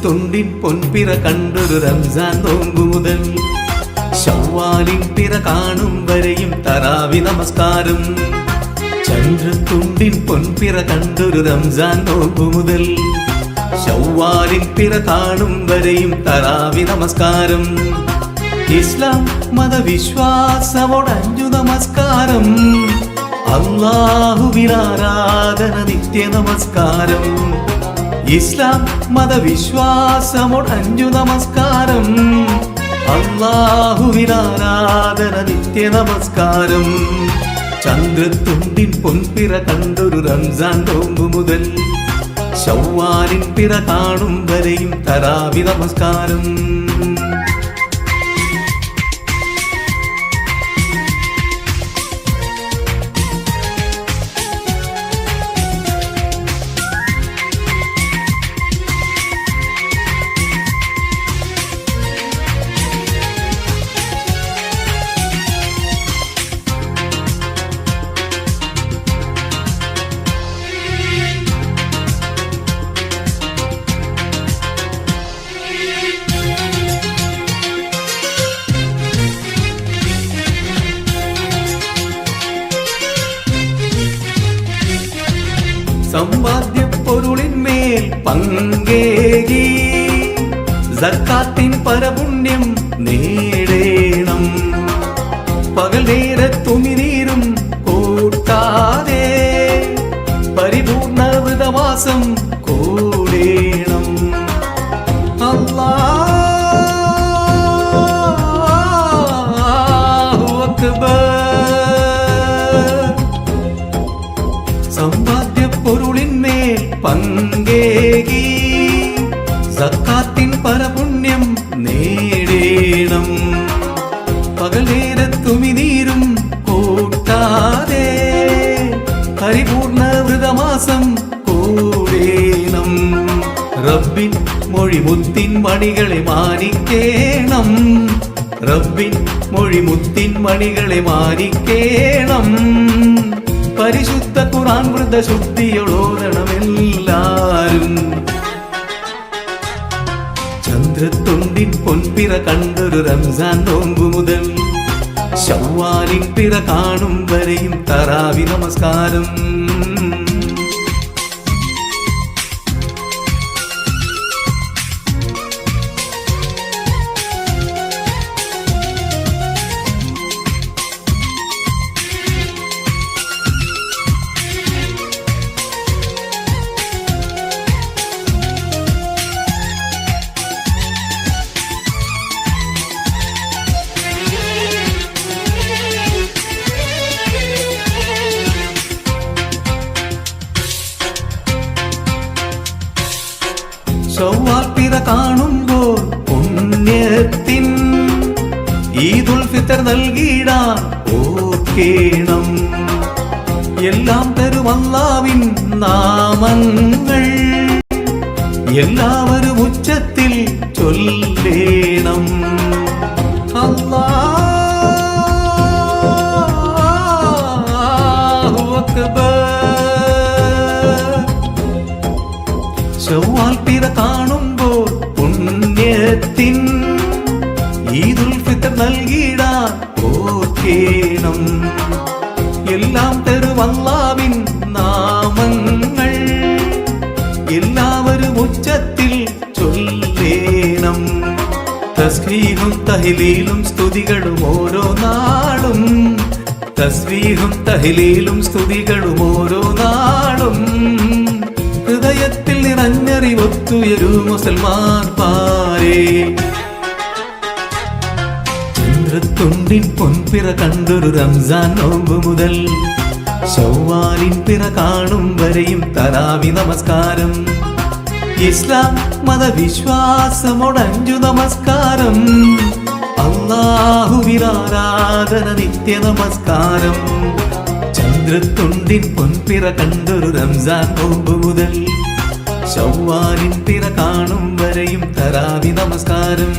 ചന്ദ്രത്തുണ്ടിൻ പൊൻപിറ കണ്ടൊരു റംസാൻ നോമ്പു മുതൽ ശവ്വാലിൻ പിറ കാണും വരെയും തറാവി നമസ്കാരം. ചന്ദ്രത്തുണ്ടിൻ പൊൻപിറ കണ്ടൊരു റംസാൻ നോമ്പു മുതൽ ശവ്വാലിൻ പിറ കാണും വരെയും തറാവി നമസ്കാരം. ഇസ്ലാം മതവിശ്വാസമോട് 5 നമസ്കാരം. അല്ലാഹുവിനാരാധന നിത്യ നമസ്കാരം. ഇസ്ലാം മതവിശ്വാസമോട് 5 നമസ്കാരം. അല്ലാഹുവിനാരാധന നിത്യ നമസ്കാരം. ചന്ദ്രത്തുണ്ടിൻ പൊൻപിറ കണ്ടൊരു റംസാൻ നോമ്പു മുതൽ ശവ്വാലിൻ പിറ കാണും വരെയും തറാവി നമസ്കാരം. സമ്പാദ്യ പൊരുളിന്മേൽ പങ്കേകി സക്കാത്തിൻ പരപുണ്യം നേടേണം. പകൽ നേരത്തുമിനീരും കൂട്ടാതെ പരിപൂർണ വ്രതവാസം കൂടേണം. അല്ലാഹു അക്ബർ. സമ്പാദ്യ പൊരുളിന്മേൽ പങ്കേകി സക്കാത്തിൻ പരപുണ്യം നേടേണം. പകൽ നേരത്തുമിനീരും കൂട്ടാതെ പരിപൂർണ വ്രതമാസം കൂടേണം. റബ്ബിൻ മൊഴിമുത്തിൻ മണികളെ മാനിക്കേണം. റബ്ബിൻ മൊഴിമുത്തിൻ മണികളെ മാനിക്കേണം. പരിശുദ്ധ ഖുർആൻ വ്രതശുദ്ധിയോടോരണമെല്ലാരും. ചന്ദ്രത്തുണ്ടിൻ പൊൻപിറ കണ്ടൊരു റംസാൻ നോമ്പു മുതൽ ശവ്വാലിൻ പിറ കാണും വരെയും തറാവി നമസ്കാരം. ശവ്വാൽ പിറ കാണുമ്പോൾ പുണ്യത്തിൻ ഈദുൽ ഫിത്തർ നൽകിയിടാൻ ഓർക്കേണം. എല്ലാം തരും അല്ലാഹുവിൻ നാമങ്ങൾ എല്ലാവരും ഉച്ചത്തിൽ ചൊല്ലേണം. അല്ലാഹു അക്ബർ. ശവ്വാൽ പിറ കാണുമ്പോൾ പുണ്യത്തിൻ ഈദുൽ ഫിത്തർ നൽകിയിടാൻ ഓർക്കേണം. എല്ലാം തരും അല്ലാഹുവിൻ നാമങ്ങൾ എല്ലാവരും ഉച്ചത്തിൽ ചൊല്ലേണം. തസ്ബീഹും തഹ്ലീലും സ്തുതികളും ഓരോ നാളും. തസ്ബീഹും തഹ്ലീലും സ്തുതികളും ഓരോ നാളും. ഹൃദയത്തിൽ നിറഞ്ഞറിവൊത്തുയരൂ മുസൽമാൻ പാരേ. ചന്ദ്രത്തുണ്ടിൻ പൊൻപിറ കണ്ടൊരു റംസാൻ നോമ്പു മുതൽ ശവ്വാലിൻ പിറ കാണും വരെയും തറാവി നമസ്കാരം. ഇസ്ലാം മതവിശ്വാസമോട് 5 നമസ്കാരം. അല്ലാഹുവിനാരാധന നിത്യ നമസ്കാരം. ചന്ദ്രത്തുണ്ടിൻ പൊൻപിറ കണ്ടൊരു റംസാൻ നോമ്പു മുതൽ ശവ്വാലിൻ പിറ കാണും വരെയും തറാവി നമസ്കാരം.